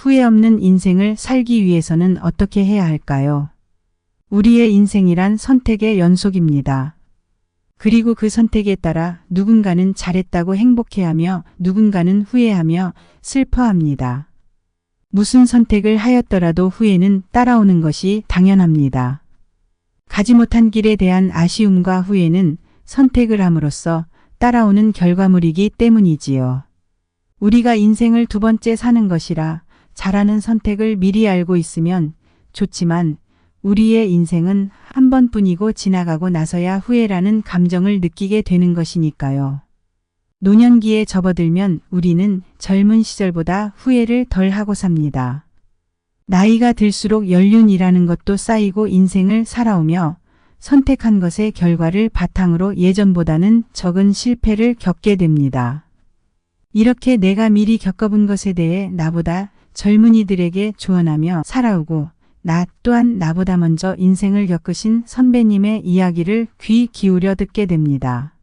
후회 없는 인생을 살기 위해서는 어떻게 해야 할까요? 우리의 인생이란 선택의 연속입니다. 그리고 그 선택에 따라 누군가는 잘했다고 행복해하며 누군가는 후회하며 슬퍼합니다. 무슨 선택을 하였더라도 후회는 따라오는 것이 당연합니다. 가지 못한 길에 대한 아쉬움과 후회는 선택을 함으로써 따라오는 결과물이기 때문이지요. 우리가 인생을 두 번째 사는 것이라 잘하는 선택을 미리 알고 있으면 좋지만 우리의 인생은 한 번뿐이고 지나가고 나서야 후회라는 감정을 느끼게 되는 것이니까요. 노년기에 접어들면 우리는 젊은 시절보다 후회를 덜 하고 삽니다. 나이가 들수록 연륜이라는 것도 쌓이고 인생을 살아오며 선택한 것의 결과를 바탕으로 예전보다는 적은 실패를 겪게 됩니다. 이렇게 내가 미리 겪어본 것에 대해 나보다 젊은이들에게 조언하며 살아오고 나 또한 나보다 먼저 인생을 겪으신 선배님의 이야기를 귀 기울여 듣게 됩니다.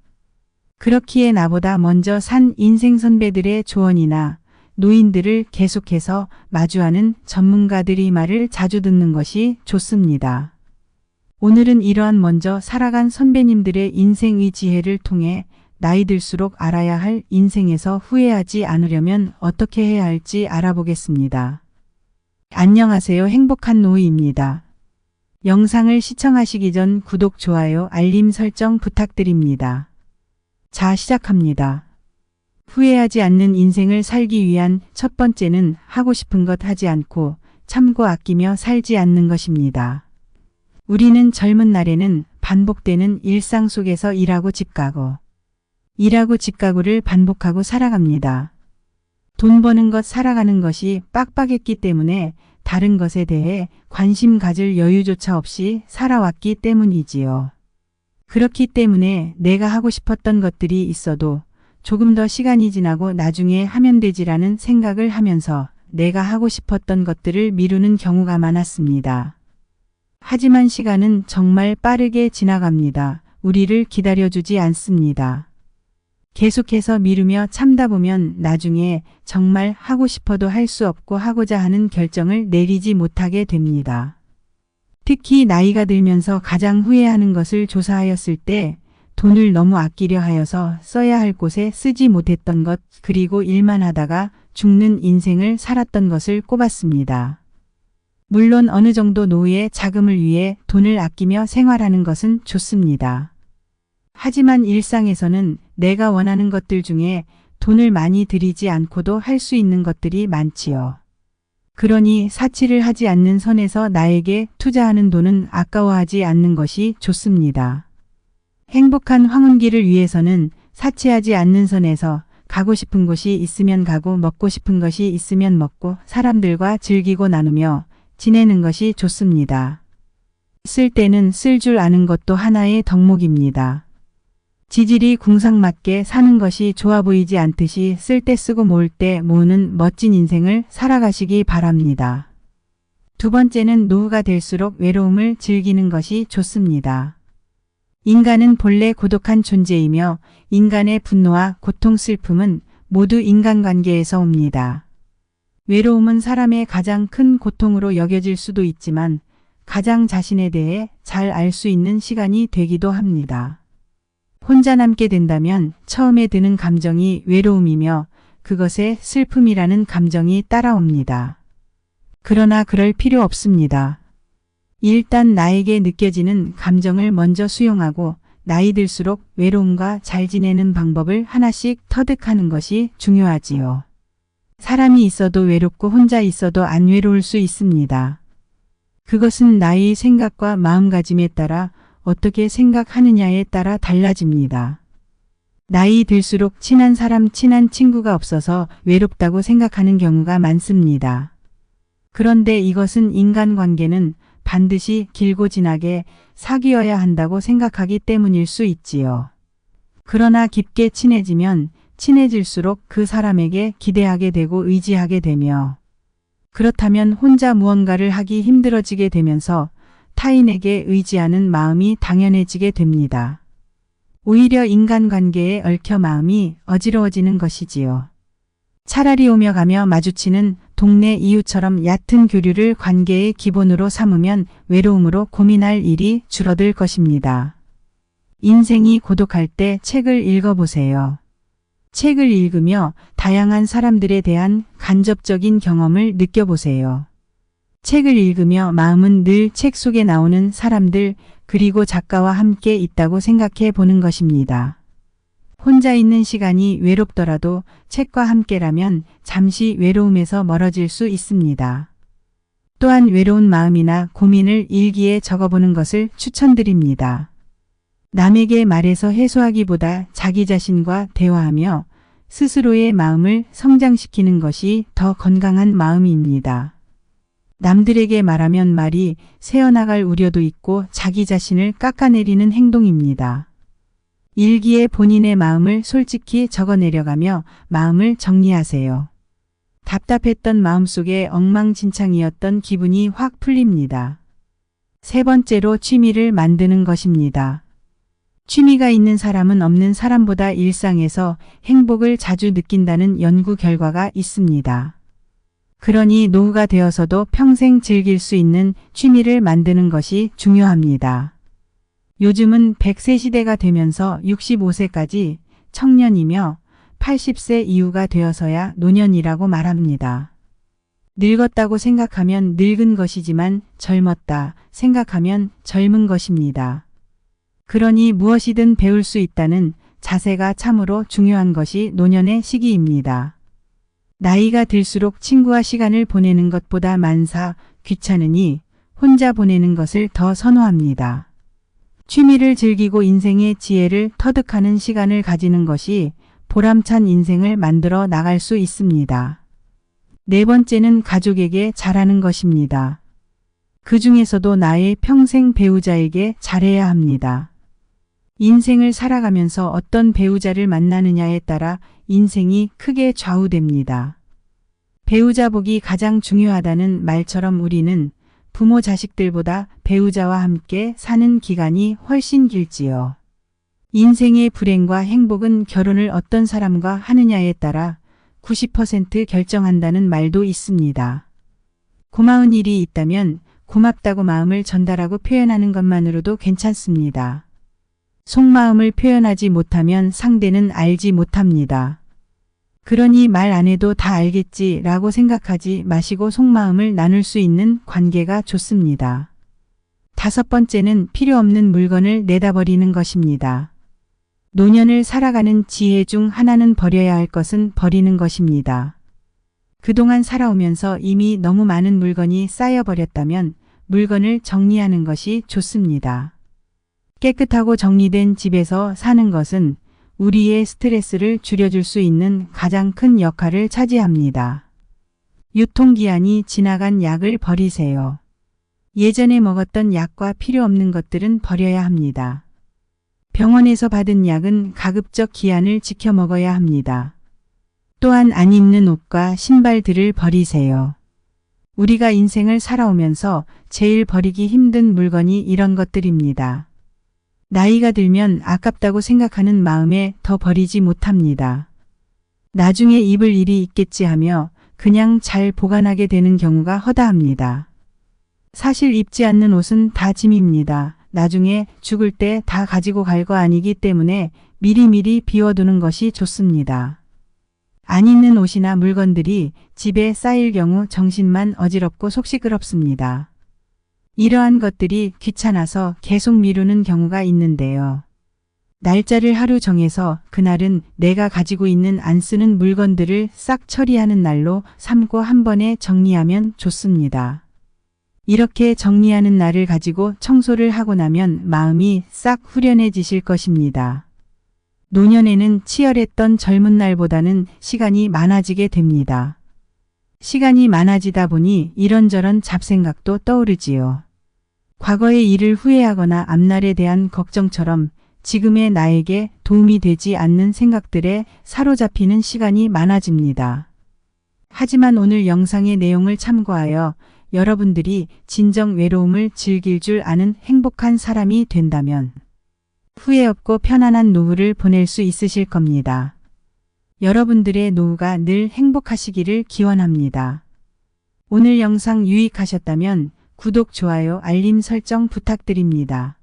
그렇기에 나보다 먼저 산 인생 선배들의 조언이나 노인들을 계속해서 마주하는 전문가들의 말을 자주 듣는 것이 좋습니다. 오늘은 이러한 먼저 살아간 선배님들의 인생의 지혜를 통해 나이 들수록 알아야 할 인생에서 후회하지 않으려면 어떻게 해야 할지 알아보겠습니다. 안녕하세요. 행복한 노후입니다. 영상을 시청하시기 전 구독, 좋아요, 알림 설정 부탁드립니다. 자, 시작합니다. 후회하지 않는 인생을 살기 위한 첫 번째는 하고 싶은 것 하지 않고 참고 아끼며 살지 않는 것입니다. 우리는 젊은 날에는 반복되는 일상 속에서 일하고 집 가고 일하고 집 가고를 반복하고 살아갑니다. 돈 버는 것, 살아가는 것이 빡빡했기 때문에 다른 것에 대해 관심 가질 여유조차 없이 살아왔기 때문이지요. 그렇기 때문에 내가 하고 싶었던 것들이 있어도 조금 더 시간이 지나고 나중에 하면 되지라는 생각을 하면서 내가 하고 싶었던 것들을 미루는 경우가 많았습니다. 하지만 시간은 정말 빠르게 지나갑니다. 우리를 기다려주지 않습니다. 계속해서 미루며 참다 보면 나중에 정말 하고 싶어도 할 수 없고 하고자 하는 결정을 내리지 못하게 됩니다. 특히 나이가 들면서 가장 후회하는 것을 조사하였을 때 돈을 너무 아끼려 하여서 써야 할 곳에 쓰지 못했던 것, 그리고 일만 하다가 죽는 인생을 살았던 것을 꼽았습니다. 물론 어느 정도 노후의 자금을 위해 돈을 아끼며 생활하는 것은 좋습니다. 하지만 일상에서는 내가 원하는 것들 중에 돈을 많이 들이지 않고도 할 수 있는 것들이 많지요. 그러니 사치를 하지 않는 선에서 나에게 투자하는 돈은 아까워하지 않는 것이 좋습니다. 행복한 황혼기를 위해서는 사치하지 않는 선에서 가고 싶은 곳이 있으면 가고 먹고 싶은 것이 있으면 먹고 사람들과 즐기고 나누며 지내는 것이 좋습니다. 쓸 때는 쓸 줄 아는 것도 하나의 덕목입니다. 지질이 궁상맞게 사는 것이 좋아 보이지 않듯이 쓸 때 쓰고 모을 때 모으는 멋진 인생을 살아가시기 바랍니다. 두 번째는 노후가 될수록 외로움을 즐기는 것이 좋습니다. 인간은 본래 고독한 존재이며 인간의 분노와 고통, 슬픔은 모두 인간관계에서 옵니다. 외로움은 사람의 가장 큰 고통으로 여겨질 수도 있지만 가장 자신에 대해 잘 알 수 있는 시간이 되기도 합니다. 혼자 남게 된다면 처음에 드는 감정이 외로움이며 그것에 슬픔이라는 감정이 따라옵니다. 그러나 그럴 필요 없습니다. 일단 나에게 느껴지는 감정을 먼저 수용하고 나이 들수록 외로움과 잘 지내는 방법을 하나씩 터득하는 것이 중요하지요. 사람이 있어도 외롭고 혼자 있어도 안 외로울 수 있습니다. 그것은 나의 생각과 마음가짐에 따라 어떻게 생각하느냐에 따라 달라집니다. 나이 들수록 친한 사람, 친한 친구가 없어서 외롭다고 생각하는 경우가 많습니다. 그런데 이것은 인간관계는 반드시 길고 진하게 사귀어야 한다고 생각하기 때문일 수 있지요. 그러나 깊게 친해지면 친해질수록 그 사람에게 기대하게 되고 의지하게 되며 그렇다면 혼자 무언가를 하기 힘들어지게 되면서 타인에게 의지하는 마음이 당연해지게 됩니다. 오히려 인간관계에 얽혀 마음이 어지러워지는 것이지요. 차라리 오며 가며 마주치는 동네 이웃처럼 얕은 교류를 관계의 기본으로 삼으면 외로움으로 고민할 일이 줄어들 것입니다. 인생이 고독할 때 책을 읽어보세요. 책을 읽으며 다양한 사람들에 대한 간접적인 경험을 느껴보세요. 책을 읽으며 마음은 늘 책 속에 나오는 사람들 그리고 작가와 함께 있다고 생각해 보는 것입니다. 혼자 있는 시간이 외롭더라도 책과 함께라면 잠시 외로움에서 멀어질 수 있습니다. 또한 외로운 마음이나 고민을 일기에 적어보는 것을 추천드립니다. 남에게 말해서 해소하기보다 자기 자신과 대화하며 스스로의 마음을 성장시키는 것이 더 건강한 마음입니다. 남들에게 말하면 말이 새어나갈 우려도 있고 자기 자신을 깎아내리는 행동입니다. 일기에 본인의 마음을 솔직히 적어내려가며 마음을 정리하세요. 답답했던 마음속에 엉망진창이었던 기분이 확 풀립니다. 세 번째로 취미를 만드는 것입니다. 취미가 있는 사람은 없는 사람보다 일상에서 행복을 자주 느낀다는 연구 결과가 있습니다. 그러니 노후가 되어서도 평생 즐길 수 있는 취미를 만드는 것이 중요합니다. 요즘은 100세 시대가 되면서 65세까지 청년이며 80세 이후가 되어서야 노년이라고 말합니다. 늙었다고 생각하면 늙은 것이지만 젊었다 생각하면 젊은 것입니다. 그러니 무엇이든 배울 수 있다는 자세가 참으로 중요한 것이 노년의 시기입니다. 나이가 들수록 친구와 시간을 보내는 것보다 만사 귀찮으니 혼자 보내는 것을 더 선호합니다. 취미를 즐기고 인생의 지혜를 터득하는 시간을 가지는 것이 보람찬 인생을 만들어 나갈 수 있습니다. 네 번째는 가족에게 잘하는 것입니다. 그 중에서도 나의 평생 배우자에게 잘해야 합니다. 인생을 살아가면서 어떤 배우자를 만나느냐에 따라 인생이 크게 좌우됩니다. 배우자 복이 가장 중요하다는 말처럼 우리는 부모 자식들보다 배우자와 함께 사는 기간이 훨씬 길지요. 인생의 불행과 행복은 결혼을 어떤 사람과 하느냐에 따라 90% 결정한다는 말도 있습니다. 고마운 일이 있다면 고맙다고 마음을 전달하고 표현하는 것만으로도 괜찮습니다. 속마음을 표현하지 못하면 상대는 알지 못합니다. 그러니 말 안 해도 다 알겠지 라고 생각하지 마시고 속마음을 나눌 수 있는 관계가 좋습니다. 다섯 번째는 필요 없는 물건을 내다버리는 것입니다. 노년을 살아가는 지혜 중 하나는 버려야 할 것은 버리는 것입니다. 그동안 살아오면서 이미 너무 많은 물건이 쌓여버렸다면 물건을 정리하는 것이 좋습니다. 깨끗하고 정리된 집에서 사는 것은 우리의 스트레스를 줄여줄 수 있는 가장 큰 역할을 차지합니다. 유통기한이 지나간 약을 버리세요. 예전에 먹었던 약과 필요 없는 것들은 버려야 합니다. 병원에서 받은 약은 가급적 기한을 지켜 먹어야 합니다. 또한 안 입는 옷과 신발들을 버리세요. 우리가 인생을 살아오면서 제일 버리기 힘든 물건이 이런 것들입니다. 나이가 들면 아깝다고 생각하는 마음에 더 버리지 못합니다. 나중에 입을 일이 있겠지 하며 그냥 잘 보관하게 되는 경우가 허다합니다. 사실 입지 않는 옷은 다 짐입니다. 나중에 죽을 때 다 가지고 갈 거 아니기 때문에 미리미리 비워두는 것이 좋습니다. 안 입는 옷이나 물건들이 집에 쌓일 경우 정신만 어지럽고 속 시끄럽습니다. 이러한 것들이 귀찮아서 계속 미루는 경우가 있는데요. 날짜를 하루 정해서 그날은 내가 가지고 있는 안 쓰는 물건들을 싹 처리하는 날로 삼고 한 번에 정리하면 좋습니다. 이렇게 정리하는 날을 가지고 청소를 하고 나면 마음이 싹 후련해지실 것입니다. 노년에는 치열했던 젊은 날보다는 시간이 많아지게 됩니다. 시간이 많아지다 보니 이런저런 잡생각도 떠오르지요. 과거의 일을 후회하거나 앞날에 대한 걱정처럼 지금의 나에게 도움이 되지 않는 생각들에 사로잡히는 시간이 많아집니다. 하지만 오늘 영상의 내용을 참고하여 여러분들이 진정 외로움을 즐길 줄 아는 행복한 사람이 된다면 후회 없고 편안한 노후를 보낼 수 있으실 겁니다. 여러분들의 노후가 늘 행복하시기를 기원합니다. 오늘 영상 유익하셨다면 구독, 좋아요, 알림 설정 부탁드립니다.